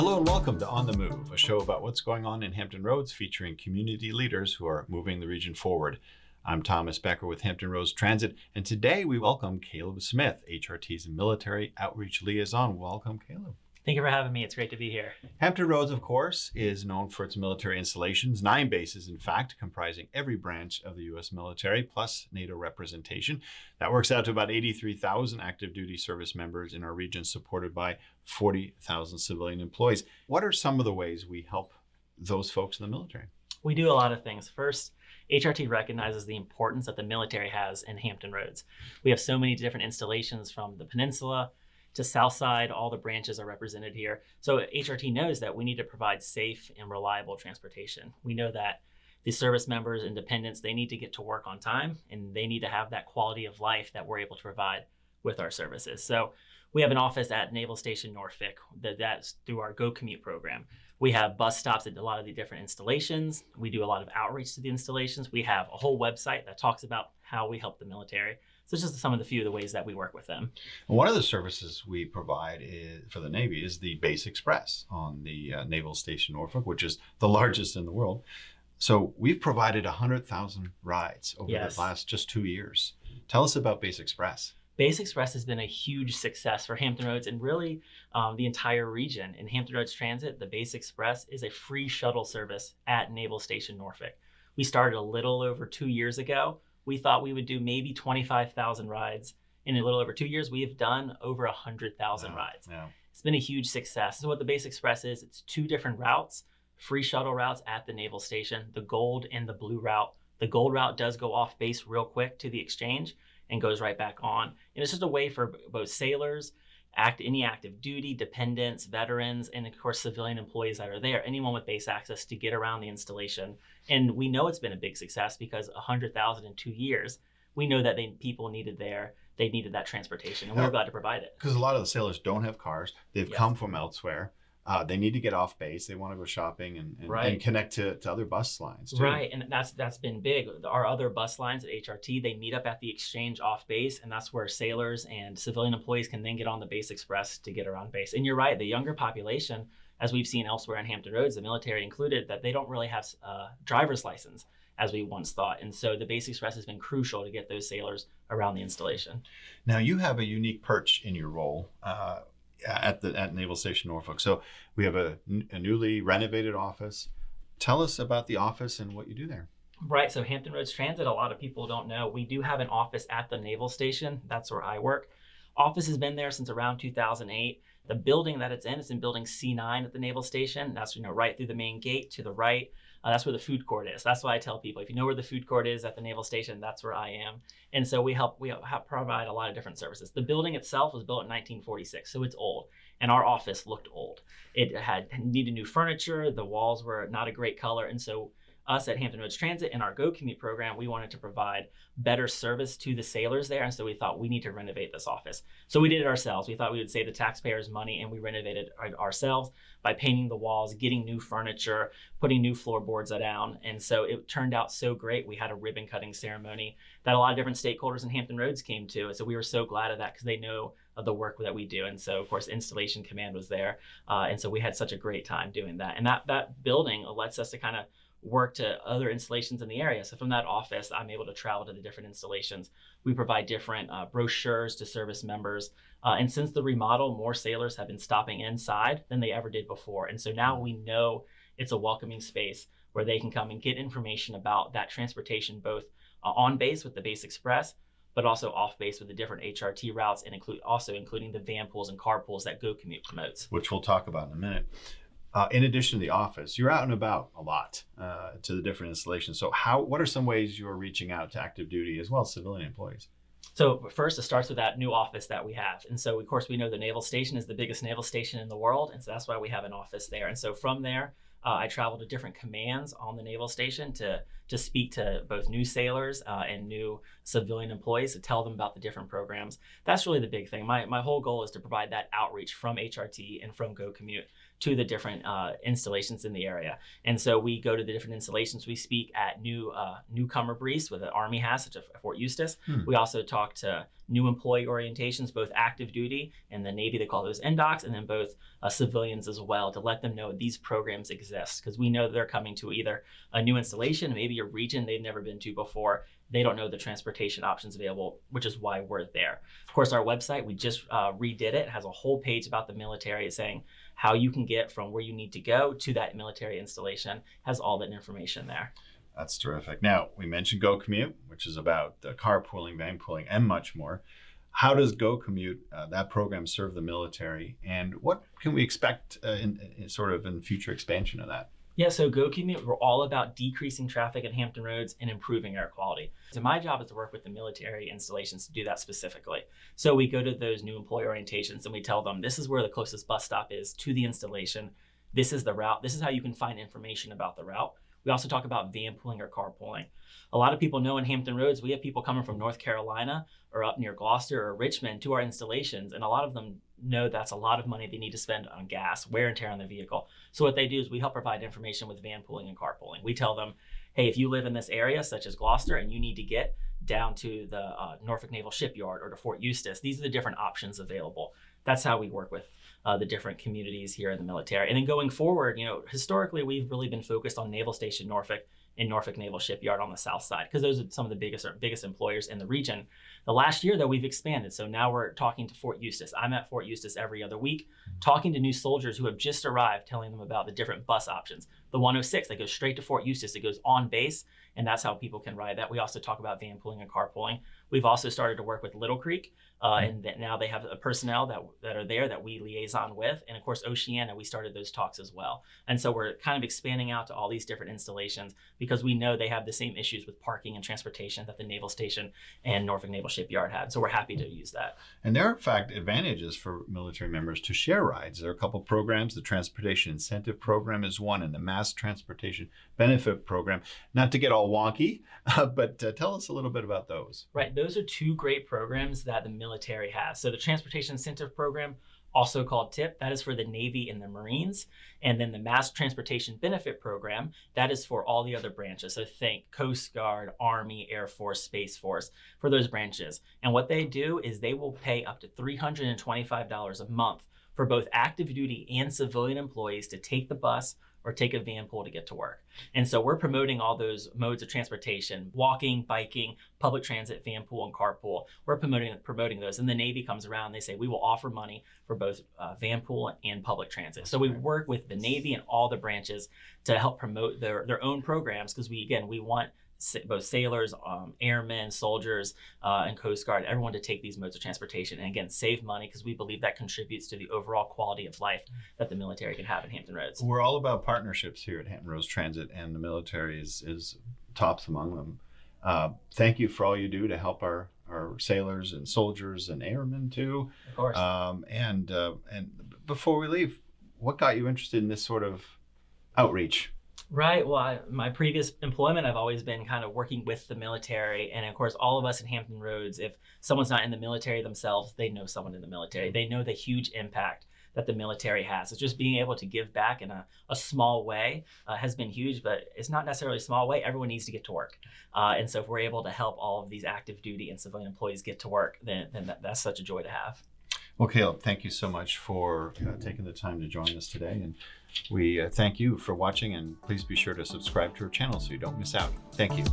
Hello and welcome to On the Move, a show about what's going on in Hampton Roads featuring community leaders who are moving the region forward. I'm Thomas Becker with Hampton Roads Transit, and today we welcome Caleb Smith, HRT's Military Outreach Liaison. Welcome, Caleb. Thank you for having me. It's great to be here. Hampton Roads, of course, is known for its military installations, 9 bases, in fact, comprising every branch of the U.S. military, plus NATO representation. That works out to about 83,000 active duty service members in our region, supported by 40,000 civilian employees. What are some of the ways we help those folks in the military? We do a lot of things. First, HRT recognizes the importance that the military has in Hampton Roads. We have so many different installations from the peninsula to Southside. All the branches are represented here. So HRT knows that we need to provide safe and reliable transportation. We know that the service members and dependents, they need to get to work on time, and they need to have that quality of life that we're able to provide with our services. So we have an office at Naval Station Norfolk. That's through our Go Commute program. We have bus stops at a lot of the different installations. We do a lot of outreach to the installations. We have a whole website that talks about how we help the military. So it's just some of the few of the ways that we work with them. One of the services we provide for the Navy is the Base Express on the Naval Station Norfolk, which is the largest in the world. So we've provided 100,000 rides over the last just 2 years. Tell us about Base Express. Base Express has been a huge success for Hampton Roads and really the entire region. In Hampton Roads Transit, the Base Express is a free shuttle service at Naval Station Norfolk. We started a little over 2 years ago. We thought we would do maybe 25,000 rides. In a little over 2 years, we have done over 100,000 rides. Yeah. It's been a huge success. So what the Base Express is, it's 2 different routes, free shuttle routes at the Naval Station, the gold and the blue route. The gold route does go off base real quick to the exchange and goes right back on. And it's just a way for both sailors, any active duty, dependents, veterans, and of course civilian employees that are there, anyone with base access to get around the installation. And we know it's been a big success because 100,000 in 2 years, we know that people needed they needed that transportation, and we're glad to provide it. Because a lot of the sailors don't have cars. They've come from elsewhere. They need to get off base. They want to go shopping and connect to other bus lines too. Right, and that's been big. Our other bus lines at HRT, they meet up at the exchange off base, and that's where sailors and civilian employees can then get on the Base Express to get around base. And you're right, the younger population, as we've seen elsewhere in Hampton Roads, the military included, that they don't really have a driver's license as we once thought. And so the Base Express has been crucial to get those sailors around the installation. Now you have a unique perch in your role at Naval Station Norfolk. So we have a newly renovated office. Tell us about the office and what you do there. Right, so Hampton Roads Transit, a lot of people don't know, we do have an office at the Naval Station. That's where I work. Office has been there since around 2008. The building that it's in building C9 at the Naval Station. That's right through the main gate to the right. That's where the food court is. That's why I tell people, if you know where the food court is at the Naval Station, that's where I am. And so we help provide a lot of different services. The building itself was built in 1946, so it's old. And our office looked old. It needed new furniture. The walls were not a great color. And so us at Hampton Roads Transit and our Go Commute program, we wanted to provide better service to the sailors there. And so we thought we need to renovate this office. So we did it ourselves. We thought we would save the taxpayers money, and we renovated it ourselves by painting the walls, getting new furniture, putting new floorboards down. And so it turned out so great. We had a ribbon cutting ceremony that a lot of different stakeholders in Hampton Roads came to. And so we were so glad of that because they know of the work that we do. And so, of course, Installation Command was there. And so we had such a great time doing that. And that building lets us to kind of work to other installations in the area. So from that office, I'm able to travel to the different installations. We provide different brochures to service members. And since the remodel, more sailors have been stopping inside than they ever did before. And so now we know it's a welcoming space where they can come and get information about that transportation, both on base with the Base Express, but also off base with the different HRT routes, and including the van pools and car pools that Go Commute promotes. Which we'll talk about in a minute. In addition to the office, you're out and about a lot to the different installations. So what are some ways you're reaching out to active duty as well as civilian employees? So first, it starts with that new office that we have. And so, of course, we know the Naval Station is the biggest naval station in the world. And so that's why we have an office there. And so from there, I travel to different commands on the Naval Station to speak to both new sailors and new civilian employees to tell them about the different programs. That's really the big thing. My whole goal is to provide that outreach from HRT and from Go Commute to the different installations in the area. And so we go to the different installations. We speak at newcomer briefs with the Army has, such as Fort Eustis. We also talk to new employee orientations, both active duty and the Navy, they call those NDOCs, and then both civilians as well, to let them know these programs exist, because we know they're coming to either a new installation, maybe a region they've never been to before. They don't know the transportation options available, which is why we're there. Of course, our website, we just redid it. It has a whole page about the military saying how you can get from where you need to go to that military installation. Has all that information there. That's terrific. Now, we mentioned Go Commute, which is about carpooling, van pooling, and much more. How does Go Commute, that program, serve the military, and what can we expect in future expansion of that? Yeah, so Go Commute, we're all about decreasing traffic at Hampton Roads and improving air quality. So my job is to work with the military installations to do that specifically. So we go to those new employee orientations and we tell them, this is where the closest bus stop is to the installation. This is the route. This is how you can find information about the route. We also talk about van pooling or carpooling. A lot of people know in Hampton Roads, we have people coming from North Carolina or up near Gloucester or Richmond to our installations, and a lot of them know that's a lot of money they need to spend on gas, wear and tear on the vehicle. So what they do is we help provide information with van pooling and carpooling. We tell them, hey, if you live in this area, such as Gloucester, and you need to get down to the Norfolk Naval Shipyard or to Fort Eustis, these are the different options available. That's how we work with the different communities here in the military. And then going forward, historically, we've really been focused on Naval Station Norfolk and Norfolk Naval Shipyard on the south side, because those are some of the biggest employers in the region. The last year, though, we've expanded. So now we're talking to Fort Eustis. I'm at Fort Eustis every other week, talking to new soldiers who have just arrived, telling them about the different bus options. The 106 that goes straight to Fort Eustis, it goes on base, and that's how people can ride that. We also talk about van pooling and carpooling. We've also started to work with Little Creek, and now they have a personnel that are there that we liaison with. And of course, Oceana, we started those talks as well. And so we're kind of expanding out to all these different installations because we know they have the same issues with parking and transportation that the Naval Station and Norfolk Naval Shipyard had. So we're happy to use that. And there are, in fact, advantages for military members to share rides. There are a couple programs. The Transportation Incentive Program is one, and the Mass Transportation Benefit Program. Not to get all wonky, but tell us a little bit about those. Right. Those are two great programs that the military has. So the Transportation Incentive Program, also called TIP, that is for the Navy and the Marines. And then the Mass Transportation Benefit Program, that is for all the other branches. So think Coast Guard, Army, Air Force, Space Force, for those branches. And what they do is they will pay up to $325 a month for both active duty and civilian employees to take the bus or take a van pool to get to work. And so we're promoting all those modes of transportation: walking, biking, public transit, van pool, and carpool. We're promoting those. And the Navy comes around, they say, we will offer money for both van pool and public transit. So we work with the Navy and all the branches to help promote their own programs, because we want both sailors, airmen, soldiers, and Coast Guard, everyone to take these modes of transportation and again save money, because we believe that contributes to the overall quality of life that the military can have in Hampton Roads. We're all about partnerships here at Hampton Roads Transit, and the military is tops among them. Thank you for all you do to help our sailors and soldiers and airmen too. Of course. And before we leave, what got you interested in this sort of outreach? Right. Well, my previous employment, I've always been kind of working with the military. And of course, all of us in Hampton Roads, if someone's not in the military themselves, they know someone in the military. They know the huge impact that the military has. It's just being able to give back in a small way has been huge, but it's not necessarily a small way. Everyone needs to get to work. And so if we're able to help all of these active duty and civilian employees get to work, then that's such a joy to have. Well, Caleb, thank you so much for taking the time to join us today. And we thank you for watching, and please be sure to subscribe to our channel so you don't miss out. Thank you.